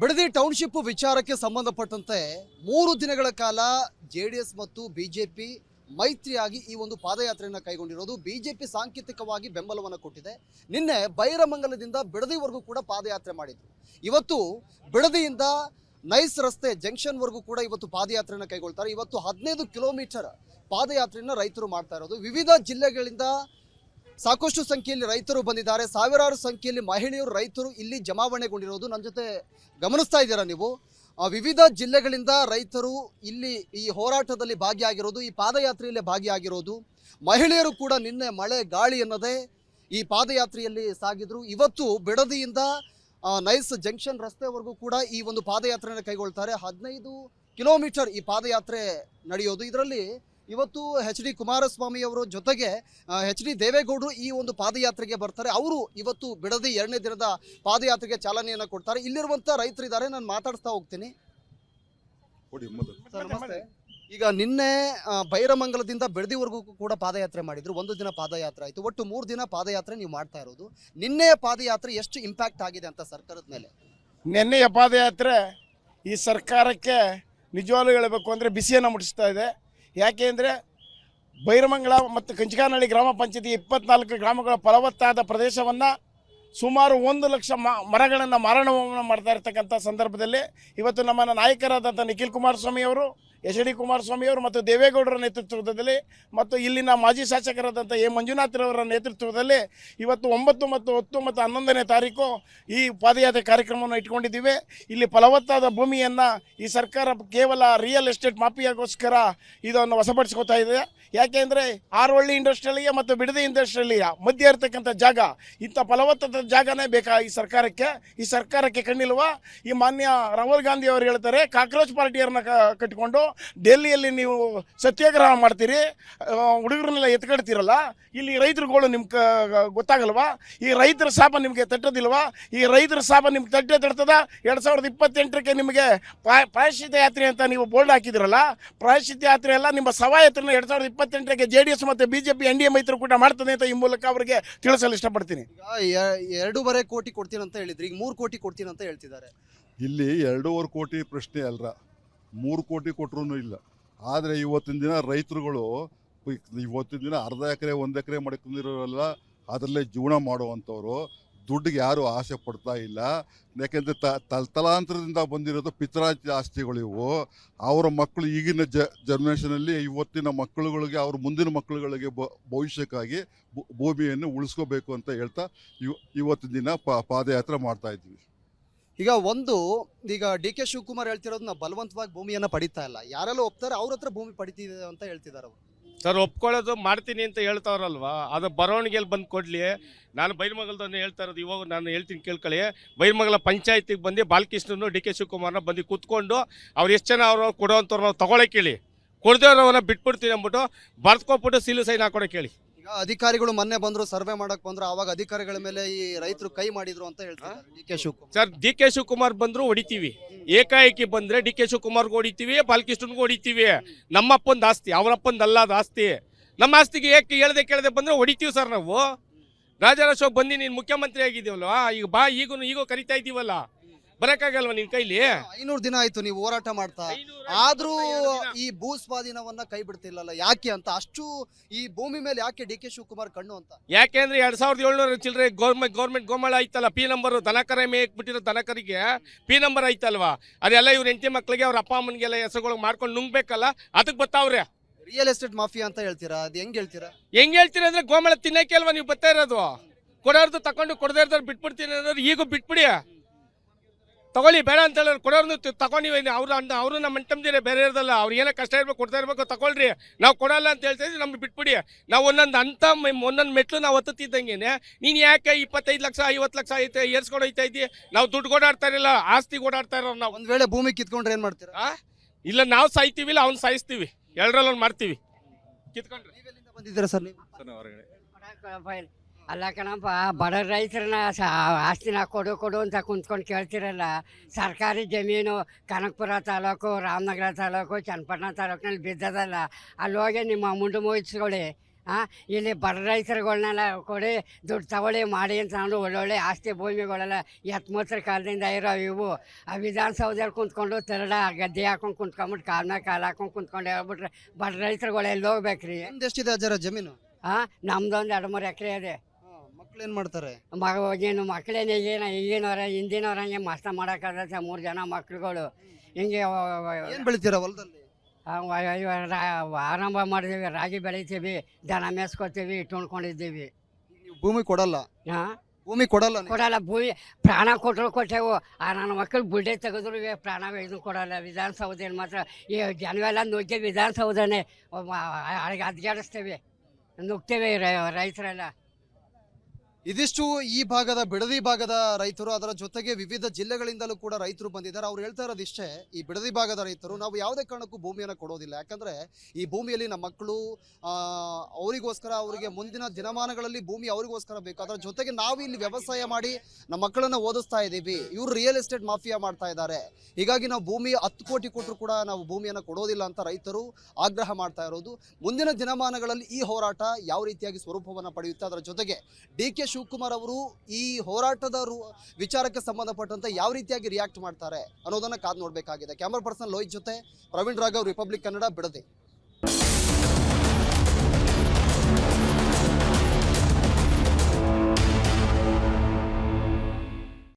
Bidadi township ವಿಚಾರಕ್ಕೆ ಸಂಬಂಧಪಟ್ಟಂತೆ 3 ದಿನಗಳ ಕಾಲ ಜೆಡಿಎಸ್ ಮತ್ತು ಬಿಜೆಪಿ ಮೈತ್ರಿಯಾಗಿ ಈ ಒಂದು ಪಾದಯಾತ್ರೆಯನ್ನು ಕೈಗೊಂಡಿರೋದು. ಬಿಜೆಪಿ ಸಾಂಕೇತಿಕವಾಗಿ ಬೆಂಬಲವನ್ನು ಕೊಟ್ಟಿದೆ. ನಿನ್ನೆ ಬೈರಮಂಗಲದಿಂದ ಬಿಡದಿವರೆಗೂ ಕೂಡ ಪಾದಯಾತ್ರೆ ಮಾಡಿದ್ರು. ಇವತ್ತು ಬಿಡದಿಯಿಂದ ನೈಸ್ ರಸ್ತೆ ಜಂಕ್ಷನ್ ವರೆಗೂ ಕೂಡ ಇವತ್ತು ಪಾದಯಾತ್ರೆಯನ್ನು ಕೈಗೊಳ್ತಾರೆ. ಇವತ್ತು 15 ಕಿಲೋಮೀಟರ್ ಪಾದಯಾತ್ರೆಯನ್ನು ರೈತರು ಮಾಡ್ತಾ ಇರೋದು. ವಿವಿಧ ಜಿಲ್ಲೆಗಳಿಂದ ಸಾಕಷ್ಟು ಸಂಖ್ಯೆಯಲ್ಲಿ ರೈತರು ಬಂದಿದ್ದಾರೆ. ಸಾವಿರಾರು ಸಂಖ್ಯೆಯಲ್ಲಿ ಮಹಿಳೆಯರು ರೈತರು ಇಲ್ಲಿ ಜಮಾವಣೆಗೊಂಡಿರೋದು ನನ್ನ ಜೊತೆ ಗಮನಿಸ್ತಾ ಇದ್ದೀರಾ ನೀವು. ವಿವಿಧ ಜಿಲ್ಲೆಗಳಿಂದ ರೈತರು ಇಲ್ಲಿ ಈ ಹೋರಾಟದಲ್ಲಿ ಭಾಗಿಯಾಗಿರೋದು, ಈ ಪಾದಯಾತ್ರೆಯಲ್ಲಿ ಭಾಗಿಯಾಗಿರೋದು. ಮಹಿಳೆಯರು ಕೂಡ ನಿನ್ನೆ ಮಳೆ ಗಾಳಿ ಎನ್ನದೇ ಈ ಪಾದಯಾತ್ರೆಯಲ್ಲಿ ಸಾಗಿದ್ರು. ಇವತ್ತು ಬಿಡದಿಯಿಂದ ನೈಸ್ ಜಂಕ್ಷನ್ ರಸ್ತೆವರೆಗೂ ಕೂಡ ಈ ಒಂದು ಪಾದಯಾತ್ರೆಯನ್ನು ಕೈಗೊಳ್ತಾರೆ. 15 ಕಿಲೋಮೀಟರ್ ಈ ಪಾದಯಾತ್ರೆ ನಡೆಯೋದು. ಇದರಲ್ಲಿ ಇವತ್ತು HD ಕುಮಾರಸ್ವಾಮಿ ಅವರ ಜೊತೆಗೆ HD ದೇವೇಗೌಡರು ಈ ಒಂದು ಪಾದಯಾತ್ರೆಗೆ ಬರ್ತಾರೆ. ಅವರು ಇವತ್ತು ಬಿಡದಿ 2ನೇ ದಿನದ ಪಾದಯಾತ್ರೆಗೆ ಚಾಲನೆಯನ್ನು ಕೊಡ್ತಾರೆ. ಇಲ್ಲಿರುವಂಥ ರೈತರಿದ್ದಾರೆ, ನಾನು ಮಾತಾಡ್ತಾ ಹೋಗ್ತೀನಿ. ಸರ್ ನಮಸ್ತೆ. ಈಗ ನಿನ್ನೆ ಬೈರಮಂಗಲದಿಂದ ಬಿಡದಿವರೆಗೂ ಕೂಡ ಪಾದಯಾತ್ರೆ ಮಾಡಿದ್ರು. 1 ದಿನ ಪಾದಯಾತ್ರೆ ಆಯಿತು. ಒಟ್ಟು 3 ದಿನ ಪಾದಯಾತ್ರೆ ನೀವು ಮಾಡ್ತಾ ಇರೋದು. ನಿನ್ನೆಯ ಪಾದಯಾತ್ರೆ ಎಷ್ಟು ಇಂಪ್ಯಾಕ್ಟ್ ಆಗಿದೆ ಅಂತ ಸರ್ಕಾರದ ಮೇಲೆ? ನಿನ್ನೆಯ ಪಾದಯಾತ್ರೆ ಈ ಸರ್ಕಾರಕ್ಕೆ ನಿಜವಾಗ್ಲೂ ಹೇಳಬೇಕು ಅಂದರೆ ಬಿಸಿಯನ್ನು ಮುಟ್ಟಿಸ್ತಾ ಇದೆ. ಯಾಕೆ ಅಂದರೆ ಬೈರಮಂಗಲ ಮತ್ತು ಕಂಚಿಗಾನಹಳ್ಳಿ ಗ್ರಾಮ ಪಂಚಾಯತಿ 24 ಗ್ರಾಮಗಳ ಫಲವತ್ತಾದ ಪ್ರದೇಶವನ್ನು ಸುಮಾರು 1 ಲಕ್ಷ ಮರಗಳನ್ನು ಮಾರಣವನ್ನು ಮಾಡ್ತಾ ಇರ್ತಕ್ಕಂಥ ಸಂದರ್ಭದಲ್ಲಿ ಇವತ್ತು ನಮ್ಮ ನಾಯಕರಾದಂಥ ನಿಖಿಲ್ ಕುಮಾರಸ್ವಾಮಿ ಅವರು, HD ಕುಮಾರಸ್ವಾಮಿ ಅವರು ಮತ್ತು ದೇವೇಗೌಡರ ನೇತೃತ್ವದಲ್ಲಿ ಮತ್ತು ಇಲ್ಲಿನ ಮಾಜಿ ಶಾಸಕರಾದಂಥ ಮಂಜುನಾಥ್ರವರ ನೇತೃತ್ವದಲ್ಲಿ ಇವತ್ತು 9 ಮತ್ತು 10 ಮತ್ತು 11ನೇ ತಾರೀಕು ಈ ಪಾದಯಾತ್ರೆ ಕಾರ್ಯಕ್ರಮವನ್ನು ಇಟ್ಕೊಂಡಿದ್ದೀವಿ. ಇಲ್ಲಿ ಫಲವತ್ತಾದ ಭೂಮಿಯನ್ನು ಈ ಸರ್ಕಾರ ಕೇವಲ ರಿಯಲ್ ಎಸ್ಟೇಟ್ ಮಾಫಿಯಾಗೋಸ್ಕರ ಇದನ್ನು ವಶಪಡಿಸ್ಕೊತಾ ಇದೆ. ಯಾಕೆಂದರೆ ಆರೋಹಳ್ಳಿ ಇಂಡಸ್ಟ್ರಿಯಲಿಗೆ ಮತ್ತು ಬಿಡದಿ ಇಂಡಸ್ಟ್ರಿಯಲಿಯ ಮಧ್ಯೆ ಇರತಕ್ಕಂಥ ಜಾಗ, ಇಂಥ ಫಲವತ್ತಾದ ಜಾಗನೇ ಬೇಕಾ ಈ ಸರ್ಕಾರಕ್ಕೆ? ಈ ಸರ್ಕಾರಕ್ಕೆ ಕಣ್ಣಿಲ್ವ? ಈ ಮಾನ್ಯ ರಾಹುಲ್ ಗಾಂಧಿ ಅವರು ಹೇಳ್ತಾರೆ ಕಾಕ್ರೋಚ್ ಪಾರ್ಟಿಯವ್ರನ್ನ ಕಟ್ಟಿಕೊಂಡು ಡೆಲ್ಲಿಯಲ್ಲಿ ನೀವು ಸತ್ಯಾಗ್ರಹ ಮಾಡ್ತೀರಿ, ಹುಡುಗರನ್ನೆಲ್ಲ ಎತ್ಕೊಳ್ತೀರಲ್ಲ, ಇಲ್ಲಿ ರೈತರುಗಳು ನಿಮ್ಗೆ ಗೊತ್ತಾಗಲ್ವಾ? ಈ ರೈತರ ಶಾಪ ನಿಮಗೆ ತಟ್ಟೋದಿಲ್ವಾ? ಈ ರೈತರ ಶಾಪ ನಿಮ್ಗೆ ತಟ್ಟದ 2028ಕ್ಕೆ ನಿಮಗೆ ಪ್ರಾಯಶ್ಚಿತ್ತ ಯಾತ್ರೆ ಅಂತ ನೀವು ಬೋರ್ಡ್ ಹಾಕಿದಿರಲ್ಲ, ಪ್ರಾಯಶ್ಚಿತ್ತ ಯಾತ್ರೆ ಎಲ್ಲ ನಿಮ್ಮ ಸವಾಯತ್ರನ 2028ಕ್ಕೆ JDS ಮತ್ತು BJP NDA ಮೈತ್ರಿ ಕೂಡ ಮಾಡ್ತದೆ ಅಂತ ಈ ಮೂಲಕ ಅವರಿಗೆ ತಿಳಿಸಲು ಇಷ್ಟಪಡ್ತೀನಿ. ಈಗ 2.5 ಕೋಟಿ ಕೊಡ್ತೀನಿ ಅಂತ ಹೇಳಿದ್ರಿ, ಈಗ 3 ಕೋಟಿ ಕೊಡ್ತೀನಿ ಅಂತ ಹೇಳ್ತಿದ್ದಾರೆ. ಇಲ್ಲಿ 2.5 ಕೋಟಿ ಪ್ರಶ್ನೆ ಅಲ್ರ, 3 ಕೋಟಿ ಕೊಟ್ಟರು ಇಲ್ಲ. ಆದರೆ ಇವತ್ತಿನ ದಿನ ರೈತರುಗಳು ಇವತ್ತಿನ ದಿನ ಅರ್ಧ ಎಕರೆ 1 ಎಕರೆ ಮಾಡ್ಕೊಂಡಿರೋರಲ್ಲ, ಅದರಲ್ಲೇ ಜೀವನ ಮಾಡುವಂಥವ್ರು. ದುಡ್ಡಿಗೆ ಯಾರು ಆಸೆ ಪಡ್ತಾ ಇಲ್ಲ. ಯಾಕೆಂದರೆ ತಲಾಂತರದಿಂದ ಬಂದಿರೋದು ಪಿತ್ರಾರ್ಜಿತ ಆಸ್ತಿಗಳು ಇವು. ಅವರ ಮಕ್ಕಳು ಈಗಿನ ಜನ್ರೇಷನಲ್ಲಿ ಇವತ್ತಿನ ಮಕ್ಕಳುಗಳಿಗೆ, ಅವ್ರ ಮುಂದಿನ ಮಕ್ಕಳುಗಳಿಗೆ ಭವಿಷ್ಯಕ್ಕಾಗಿ ಭೂಮಿಯನ್ನು ಉಳಿಸ್ಕೋಬೇಕು ಅಂತ ಹೇಳ್ತಾ ಇವತ್ತಿನ ದಿನ ಪಾದಯಾತ್ರೆ ಮಾಡ್ತಾ ಇದ್ವಿ. ಈಗ DK ಶಿವಕುಮಾರ್ ಹೇಳ್ತಿರೋದು ನಾವು ಬಲವಂತವಾಗಿ ಭೂಮಿಯನ್ನು ಪಡಿತಾ ಇಲ್ಲ, ಯಾರೆಲ್ಲ ಒಪ್ತಾರೆ ಅವ್ರ ಹತ್ರ ಭೂಮಿ ಪಡಿತಿದೆ ಅಂತ ಹೇಳ್ತಿದ್ದಾರೆ ಅವರು. ಸರ್ ಒಪ್ಕೊಳ್ಳೋದು ಮಾಡ್ತೀನಿ ಅಂತ ಹೇಳ್ತಾವ್ರಲ್ವಾ, ಅದು ಬರವಣಿಗೆಯಲ್ಲಿ ಬಂದು ಕೊಡಲಿ. ನಾನು ಬೈರಮಂಗಲದನ್ನು ಹೇಳ್ತಾ ಇರೋದು, ಇವಾಗ ನಾನು ಹೇಳ್ತೀನಿ ಕೇಳ್ಕೊಳ್ಳಿ. ಬೈರಮಂಗಲ ಪಂಚಾಯತಿಗೆ ಬಂದು ಬಾಲಕೃಷ್ಣನು DK ಶಿವಕುಮಾರ್ನ ಬಂದು ಕೂತ್ಕೊಂಡು ಅವ್ರು ಎಷ್ಟು ಜನ ಅವ್ರು ಕೊಡೋವಂಥವ್ರು ನಾವು ತೊಗೊಳಕ್ಕೆ ಹೇಳಿ, ಕೊಡದೇವ್ರವನ್ನ ಬಿಟ್ಬಿಡ್ತೀನಿ ಅಂದ್ಬಿಟ್ಟು ಬರ್ದ್ಕೊಟ್ಬಿಟ್ಟು ಸೀಲು ಸೈನ್ ಹಾಕೊಳಕ್ಕೆ ಹೇಳಿ. ಈಗ ಅಧಿಕಾರಿಗಳು ಮೊನ್ನೆ ಬಂದ್ರು, ಸರ್ವೆ ಮಾಡಕ್ ಬಂದ್ರು, ಆವಾಗ ಅಧಿಕಾರಿಗಳ ಮೇಲೆ ಈ ರೈತರು ಕೈ ಮಾಡಿದ್ರು ಅಂತ ಹೇಳ್ತಾರೆ DK Shivakumar. Sir DK Shivakumar ಬಂದ್ರು ಹೊಡಿತೀವಿ, ಏಕಾಏಕಿ ಬಂದ್ರೆ DK ಶಿವಕುಮಾರ್ಗೂ ಹೊಡಿತೀವಿ, ಬಾಲಕೃಷ್ಣನ್ಗೂ ಹೊಡಿತೀವಿ. ನಮ್ಮಪ್ಪಂದು ಆಸ್ತಿ, ಅವರಪ್ಪಂದಲ್ಲ ಅದು ಆಸ್ತಿ. ನಮ್ಮ ಆಸ್ತಿಗೆ ಏಕೆ ಹೇಳ್ದೆ ಕೇಳದೆ ಬಂದ್ರೆ ಹೊಡಿತೀವಿ ಸರ್ ನಾವು. ರಾಜಾರಾಜ್ ಬಂದು ನೀನು ಮುಖ್ಯಮಂತ್ರಿ ಆಗಿದ್ದೀವಲ್ವಾ, ಈಗ ಬಾ, ಈಗೂ ಕರಿತಾ ಇದ್ದೀವಲ್ಲ, ಬರಕ್ಕಾಗಲ್ವ ನಿನ್ ಕೈಲಿ? 500 ದಿನ ಆಯ್ತು ನೀವು ಹೋರಾಟ ಮಾಡ್ತಾ, ಆದ್ರೂ ಈ ಭೂ ಸ್ವಾಧೀನವನ್ನ ಕೈ ಬಿಡ್ತಿಲ್ಲಲ್ಲ, ಯಾಕೆ ಅಂತ? ಅಷ್ಟು ಈ ಭೂಮಿ ಮೇಲೆ ಯಾಕೆ DK ಶಿವಕುಮಾರ್ ಕಣ್ಣು ಅಂತ? ಯಾಕೆಂದ್ರೆ 2700 ಚಿಲ್ಲರೆ ಗೌರ್ಮೆಂಟ್ ಗೋಮಾಳ ಐತಲ್ಲ, P ನಂಬರ್, ದನಕರ ಮೇಯಕ್ಬಿಟ್ಟಿರೋ ದನಕರಿಗೆ P ನಂಬರ್ ಐತಲ್ವಾ, ಅದೆಲ್ಲ ಇವ್ರ ಹೆಂಡತಿ ಮಕ್ಳಿಗೆ ಅವ್ರ ಅಪ್ಪ ಅಮ್ಮನಿಗೆಲ್ಲ ಹೆಸರುಗಳು ಮಾಡ್ಕೊಂಡು ನುಂಗ್ಬೇಕಲ್ಲ, ಅದಕ್ಕೆ ಬರ್ತಾವ್ರೆ. ರಿಯಲ್ ಎಸ್ಟೇಟ್ ಮಾಫಿಯಾ ಅಂತ ಹೇಳ್ತೀರಾ, ಅದು ಹೆಂಗ್ ಹೇಳ್ತೀರಾ? ಅಂದ್ರೆ ಗೋಮಾಳ ತಿನ್ನಕ್ಕೆ ಅಲ್ವಾ ನೀವು ಬರ್ತಾ ಇರೋದು? ಕೊಡೋರ್ದು ತಕೊಂಡು ಕೊಡದೇ ಇರೋದು ಬಿಟ್ಬಿಡ್ತೀನಿ ಅನ್ನೋರು ಈಗ ಬಿಟ್ಬಿಡಿ. ತಗೊಳ್ಳಿ, ಬೇಡ ಅಂತ ಹೇಳೋರು ಕೊಡೋರ್ನು ತಗೊಂಡಿವಿ. ಅವರು ನಮ್ಮ ಮಂಟಮ್ದಿರೇ, ಬೇರೆ ಇರೋದಲ್ಲ. ಅವ್ರು ಏನೋ ಕಷ್ಟ ಇರ್ಬೇಕು, ಕೊಡ್ತಾ ಇರ್ಬೇಕು, ತಗೊಳ್ರಿ. ನಾವು ಕೊಡಲ್ಲ ಅಂತ ಹೇಳ್ತಾ ಇದ್ವಿ, ನಮ್ಗೆ ಬಿಟ್ಬಿಡಿ. ನಾವು ಒಂದೊಂದು ಮೆಟ್ಲು ನಾವು ಹತ್ತಿದ್ದಂಗೆ ನೀನು ಯಾಕೆ 25 ಲಕ್ಷ 50 ಲಕ್ಷ ಐತೆ ಏರ್ಸ್ಕೊಂಡು ಹೋಯ್ತಾ ಇದ್ದಿ? ನಾವು ದುಡ್ಡು ಓಡಾಡ್ತಾ ಇರಲಿಲ್ಲ, ಆಸ್ತಿ ಓಡಾಡ್ತಾ ಇರೋ ನಾವು. ಒಂದ್ ವೇಳೆ ಭೂಮಿ ಕಿತ್ಕೊಂಡ್ರೆ ಏನ್ ಮಾಡ್ತೀರಾ? ಇಲ್ಲ, ನಾವು ಸಾಯ್ತೀವಿಲ್ಲ, ಅವ್ನು ಸಾಯಿಸ್ತೀವಿ, ಎರಡರಲ್ಲಿ ಮಾಡ್ತೀವಿ. ಕಿತ್ಕೊಂಡ್ರೆ ಬಂದಿದ್ದೀರಾ ಸರ್ ನೀವು? ಅಲ್ಲ ಕಣಪ್ಪ, ಬಡ ರೈತರನ್ನ ಆಸ್ತಿನ ಕೊಡು ಅಂತ ಕುಂತ್ಕೊಂಡು ಕೇಳ್ತಿರಲ್ಲ. ಸರ್ಕಾರಿ ಜಮೀನು ಕನಕಪುರ ತಾಲೂಕು, ರಾಮನಗರ ತಾಲೂಕು, ಚನ್ನಪಟ್ಟಣ ತಾಲೂಕಿನಲ್ಲಿ ಬಿದ್ದದಲ್ಲ. ಅಲ್ಲಿ ಹೋಗಿ ನಿಮ್ಮ ಮುಂಡು ಮುಗಿಸ್ಕೊಳ್ಳಿ. ಇಲ್ಲಿ ಬಡ ರೈತರುಗಳನ್ನೆಲ್ಲ ಕೊಡಿ ದುಡ್ಡು ತಗೊಳ್ಳಿ ಮಾಡಿ ಅಂತ ನಾನು ಒಳ್ಳೊಳ್ಳೆ ಆಸ್ತಿ ಭೂಮಿಗಳೆಲ್ಲ ಎತ್ಮೂತ್ರ ಕಾಲದಿಂದ ಇರೋ ಇವು ಆ ವಿಧಾನಸೌಧದಲ್ಲಿ ಕುಂತ್ಕೊಂಡು ತೆರಡ ಗದ್ದೆ ಹಾಕೊಂಡು ಕುಂತ್ಕೊಂಬಿಟ್ಟು ಕಾಲ ಮೇಲೆ ಕಾಲು ಹಾಕೊಂಡು ಕುಂತ್ಕೊಂಡು ಹೇಳ್ಬಿಟ್ರೆ ಬಡ ರೈತರುಗಳು ಎಲ್ಲಿ ಹೋಗ್ಬೇಕ್ರಿ? ನಿಮ್ದು ಎಷ್ಟಿದೆ ಅಜ್ಜರ ಜಮೀನು? ನಮ್ದೊಂದು 2-3 ಎಕರೆ ಇದೆ. ಮಕ್ಳು ಏನು ಮಾಡ್ತಾರೆ? ಏನು ಮಕ್ಕಳೇನು ಈಗಿನವ್ರ ಹಿಂದಿನವ್ರಂಗೆ ಮಸ್ತ ಮಾಡೋಕ್ಕಾಗತ್ತೆ. 3 ಜನ ಮಕ್ಳುಗಳು ಹಿಂಗೆ ಏನು ಬೆಳಿತೀರಾ ಹೊಲದಲ್ಲಿ? ಆರಂಭ ಮಾಡಿದ್ದೀವಿ, ರಾಗಿ ಬೆಳಿತೀವಿ, ದನ ಮೇಸ್ಕೊತೀವಿ, ಇಟ್ಕೊಂಡ್ಕೊಂಡಿದ್ದೀವಿ. ನೀವು ಭೂಮಿ ಕೊಡಲ್ಲ? ಭೂಮಿ ಕೊಡಲ್ಲ ನೀವು? ಕೊಡಲ್ಲ. ಭೂಮಿ ಪ್ರಾಣ ಕೊಟ್ಟರು ಕೊಟ್ಟೆವು. ನನ್ನ ಮಕ್ಕಳು ಬುಡ್ಡೆ ತೆಗೆದ್ರು ಪ್ರಾಣ ಇದನ್ನು ಕೊಡಲ್ಲ. ವಿಧಾನಸೌಧದಲ್ಲಿ ಮಾತ್ರ ಈ ಜನವೆಲ್ಲ ನುಗ್ಗಿ ವಿಧಾನಸೌಧನೇ ಅದ್ಗಾಡಿಸ್ತೇವೆ, ನುಗ್ತೇವೆ ರೈತರೆಲ್ಲ. ಇದಿಷ್ಟು ಈ ಭಾಗದ ಬಿಡದಿ ಭಾಗದ ರೈತರು. ಅದರ ಜೊತೆಗೆ ವಿವಿಧ ಜಿಲ್ಲೆಗಳಿಂದಲೂ ಕೂಡ ರೈತರು ಬಂದಿದ್ದಾರೆ. ಅವ್ರು ಹೇಳ್ತಾ ಇರೋದಿಷ್ಟೇ, ಈ ಬಿಡದಿ ಭಾಗದ ರೈತರು ನಾವು ಯಾವುದೇ ಕಾರಣಕ್ಕೂ ಭೂಮಿಯನ್ನು ಕೊಡೋದಿಲ್ಲ. ಯಾಕಂದರೆ ಈ ಭೂಮಿಯಲ್ಲಿ ನಮ್ಮ ಮಕ್ಕಳು ಅವರಿಗೋಸ್ಕರ, ಅವರಿಗೆ ಮುಂದಿನ ದಿನಮಾನಗಳಲ್ಲಿ ಭೂಮಿ ಅವರಿಗೋಸ್ಕರ ಬೇಕು. ಅದರ ಜೊತೆಗೆ ನಾವು ಇಲ್ಲಿ ವ್ಯವಸಾಯ ಮಾಡಿ ನಮ್ಮ ಮಕ್ಕಳನ್ನು ಓದಿಸ್ತಾ ಇದ್ದೀವಿ. ಇವರು ರಿಯಲ್ ಎಸ್ಟೇಟ್ ಮಾಫಿಯಾ ಮಾಡ್ತಾ ಇದ್ದಾರೆ. ಹೀಗಾಗಿ ನಾವು ಭೂಮಿ 10 ಕೋಟಿ ಕೊಟ್ಟರು ಕೂಡ ನಾವು ಭೂಮಿಯನ್ನು ಕೊಡೋದಿಲ್ಲ ಅಂತ ರೈತರು ಆಗ್ರಹ ಮಾಡ್ತಾ ಇರೋದು. ಮುಂದಿನ ದಿನಮಾನಗಳಲ್ಲಿ ಈ ಹೋರಾಟ ಯಾವ ರೀತಿಯಾಗಿ ಸ್ವರೂಪವನ್ನು ಪಡೆಯುತ್ತೆ, ಅದರ ಜೊತೆಗೆ ಡಿ.ಕೆ. ಶಿವಕುಮಾರ್ ಅವರು ಈ ಹೋರಾಟದ ವಿಚಾರಕ್ಕೆ ಸಂಬಂಧಪಟ್ಟಂತೆ ಯಾವ ರೀತಿಯಾಗಿ ರಿಯಾಕ್ಟ್ ಮಾಡ್ತಾರೆ ಅನ್ನೋದನ್ನ ಕಾದು ನೋಡಬೇಕಾಗಿದೆ. ಕ್ಯಾಮರಾ ಪರ್ಸನ್ ಲೋಹಿತ್ ಜೊತೆ ಪ್ರವೀಣ್ ರಾಘವ್, ರಿಪಬ್ಲಿಕ್ ಕನ್ನಡ, ಬಿಡದಿ.